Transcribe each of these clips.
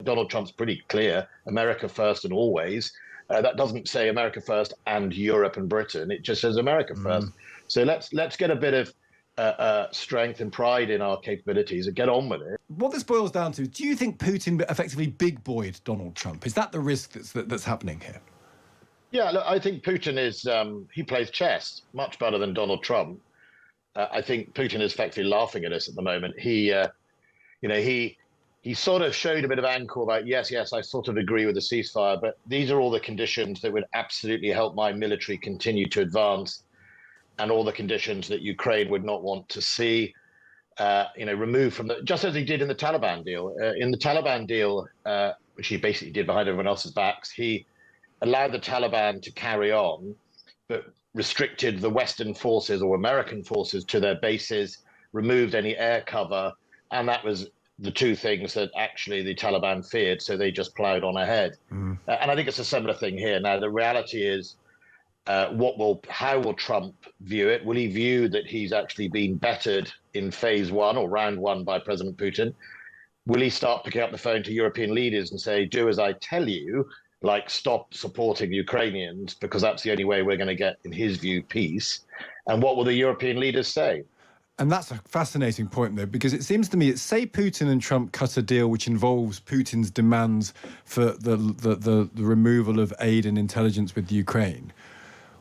Donald Trump's pretty clear, America first and always. That doesn't say America first and Europe and Britain. It just says America first. So let's get a bit of strength and pride in our capabilities and get on with it. What this boils down to, do you think Putin effectively big-boyed Donald Trump? Is that the risk that's happening here? Yeah, look, I think Putin is, he plays chess much better than Donald Trump. I think Putin is effectively laughing at us at the moment. He sort of showed a bit of ankle about, yes, I sort of agree with the ceasefire, but these are all the conditions that would absolutely help my military continue to advance, and all the conditions that Ukraine would not want to see, removed from just as he did in the Taliban deal. In the Taliban deal, which he basically did behind everyone else's backs, he allowed the Taliban to carry on, but restricted the Western forces or American forces to their bases, removed any air cover, and that was the two things that actually the Taliban feared, so they just plowed on ahead. And I think it's a similar thing here. Now, the reality is, how will Trump view it? Will he view that he's actually been bettered in phase one or round one by President Putin? Will he start picking up the phone to European leaders and say, do as I tell you, like stop supporting the Ukrainians, because that's the only way we're going to get, in his view, peace? And what will the European leaders say? And that's a fascinating point, though, because it seems to me, say Putin and Trump cut a deal which involves Putin's demands for the removal of aid and intelligence with Ukraine.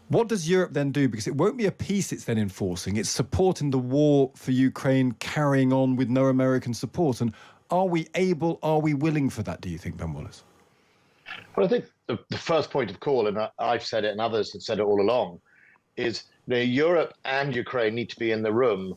What does Europe then do? Because it won't be a peace it's then enforcing. It's supporting the war for Ukraine carrying on with no American support. And are we willing for that, do you think, Ben Wallace? Well, I think the first point of call, and I've said it and others have said it all along, is Europe and Ukraine need to be in the room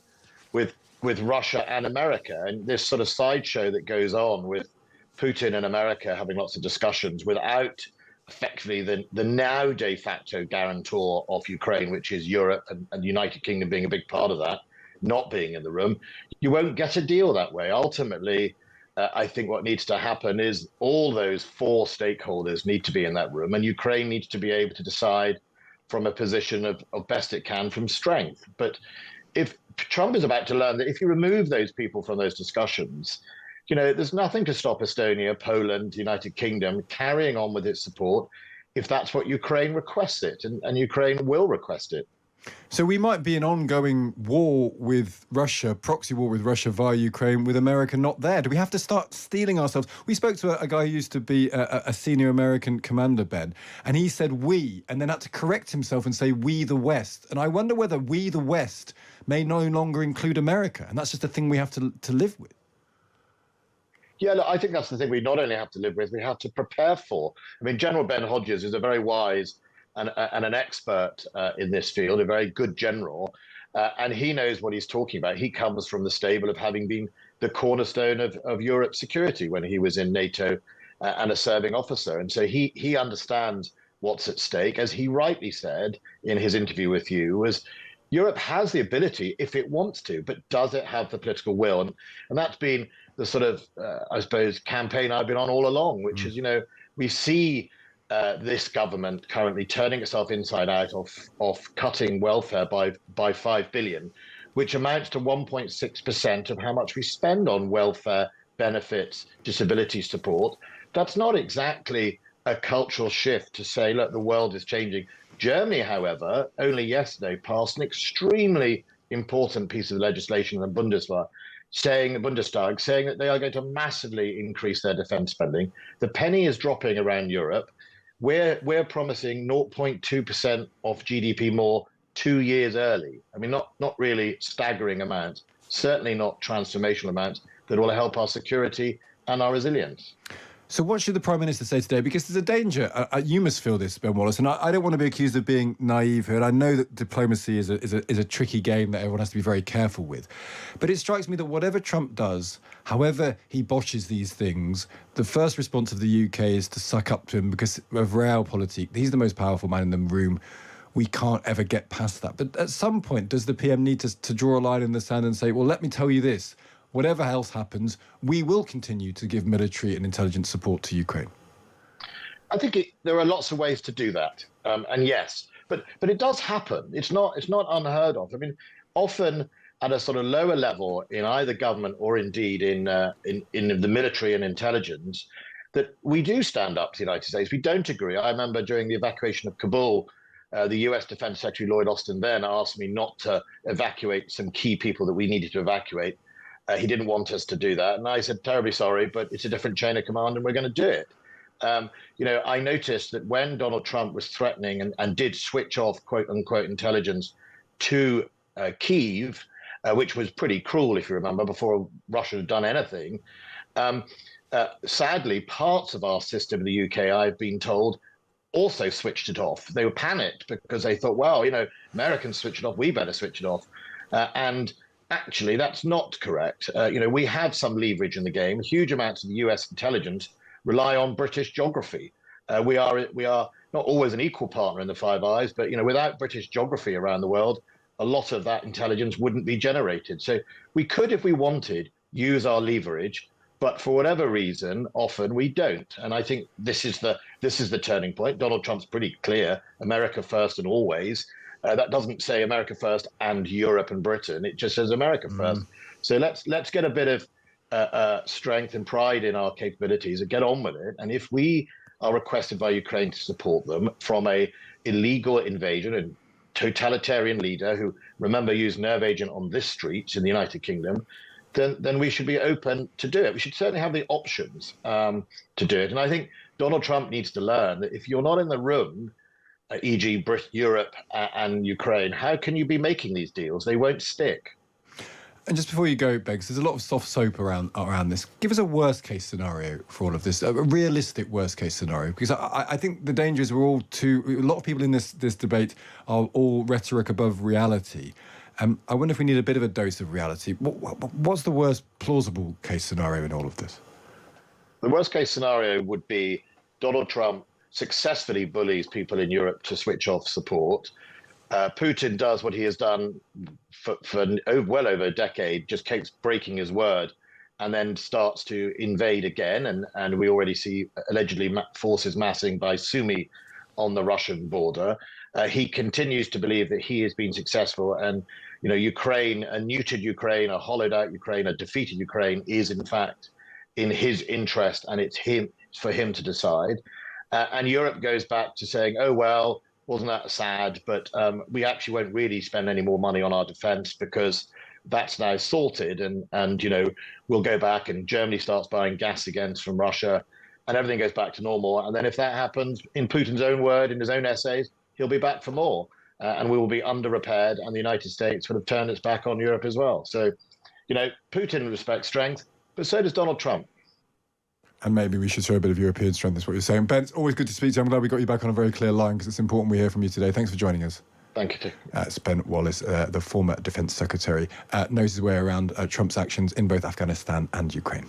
with Russia and America. And this sort of sideshow that goes on with Putin and America having lots of discussions without effectively the now de facto guarantor of Ukraine, which is Europe, and the United Kingdom being a big part of that, not being in the room, you won't get a deal that way. Ultimately, I think what needs to happen is all those four stakeholders need to be in that room, and Ukraine needs to be able to decide from a position of best it can from strength. But if Trump is about to learn that if you remove those people from those discussions, there's nothing to stop Estonia, Poland, United Kingdom carrying on with its support if that's what Ukraine requests it, and Ukraine will request it. So we might be in ongoing war with Russia, proxy war with Russia via Ukraine, with America not there. Do we have to start steeling ourselves? We spoke to a guy who used to be a senior American commander, Ben, and he said we, and then had to correct himself and say we the West. And I wonder whether we the West may no longer include America, and that's just a thing we have to live with. Yeah, look, I think that's the thing we not only have to live with, we have to prepare for. I mean, General Ben Hodges is a very wise and an expert in this field, a very good general, and he knows what he's talking about. He comes from the stable of having been the cornerstone of Europe's security when he was in NATO and a serving officer. And so he understands what's at stake. As he rightly said in his interview with you, was Europe has the ability if it wants to, but does it have the political will? And that's been the sort of, I suppose, campaign I've been on all along, which is, we see this government currently turning itself inside out of cutting welfare by 5 billion, which amounts to 1.6% of how much we spend on welfare, benefits, disability support. That's not exactly a cultural shift to say, look, the world is changing. Germany, however, only yesterday passed an extremely important piece of legislation in the Bundestag, saying that they are going to massively increase their defense spending. The penny is dropping around Europe. We're promising 0.2% of GDP more 2 years early. I mean, not really staggering amounts, certainly not transformational amounts that will help our security and our resilience. So what should the Prime Minister say today? Because there's a danger. You must feel this, Ben Wallace, and I don't want to be accused of being naive here. And I know that diplomacy is a tricky game that everyone has to be very careful with. But it strikes me that whatever Trump does, however he botches these things, the first response of the UK is to suck up to him because of realpolitik. He's the most powerful man in the room. We can't ever get past that. But at some point, does the PM need to draw a line in the sand and say, well, let me tell you this. Whatever else happens, we will continue to give military and intelligence support to Ukraine? I think there are lots of ways to do that, and yes, but it does happen. It's not unheard of. I mean, often at a sort of lower level in either government or indeed in the military and intelligence, that we do stand up to the United States. We don't agree. I remember during the evacuation of Kabul, the US Defense Secretary Lloyd Austin then asked me not to evacuate some key people that we needed to evacuate. He didn't want us to do that. And I said, terribly sorry, but it's a different chain of command and we're going to do it. I noticed that when Donald Trump was threatening and did switch off, quote unquote, intelligence to Kyiv, which was pretty cruel, if you remember, before Russia had done anything. Sadly, parts of our system in the UK, I've been told, also switched it off. They were panicked because they thought, well, Americans switch it off, we better switch it off. And actually, that's not correct. We have some leverage in the game. Huge amounts of the US intelligence rely on British geography. We are not always an equal partner in the Five Eyes, but without British geography around the world, a lot of that intelligence wouldn't be generated. So we could, if we wanted, use our leverage, but for whatever reason, often we don't. And I think this is the turning point. Donald Trump's pretty clear: America first and always. That doesn't say America first and Europe and Britain. It just says America first. So let's get a bit of strength and pride in our capabilities and get on with it. And if we are requested by Ukraine to support them from a illegal invasion and totalitarian leader who, remember, used nerve agent on this street in the United Kingdom, then we should be open to do it. We should certainly have the options to do it. And I think Donald Trump needs to learn that if you're not in the room, e.g. Britain, Europe and Ukraine, how can you be making these deals? They won't stick. And just before you go, Beggs, there's a lot of soft soap around this. Give us a worst-case scenario for all of this, a realistic worst-case scenario, because I think the danger is a lot of people in this debate are all rhetoric above reality. I wonder if we need a bit of a dose of reality. What's the worst plausible case scenario in all of this? The worst-case scenario would be Donald Trump successfully bullies people in Europe to switch off support. Putin does what he has done for well over a decade, just keeps breaking his word, and then starts to invade again. And we already see allegedly forces massing by Sumy on the Russian border. He continues to believe that he has been successful, and Ukraine, a neutered Ukraine, a hollowed out Ukraine, a defeated Ukraine is in fact in his interest, and it's for him to decide. And Europe goes back to saying, oh, well, wasn't that sad? But we actually won't really spend any more money on our defense because that's now sorted. And we'll go back and Germany starts buying gas again from Russia and everything goes back to normal. And then if that happens, in Putin's own word, in his own essays, he'll be back for more. And we will be under-repaired, and the United States would have turned its back on Europe as well. So, Putin respects strength, but so does Donald Trump. And maybe we should show a bit of European strength, is what you're saying. Ben, it's always good to speak to you. I'm glad we got you back on a very clear line because it's important we hear from you today. Thanks for joining us. Thank you. It's Ben Wallace, the former Defence Secretary, knows his way around Trump's actions in both Afghanistan and Ukraine.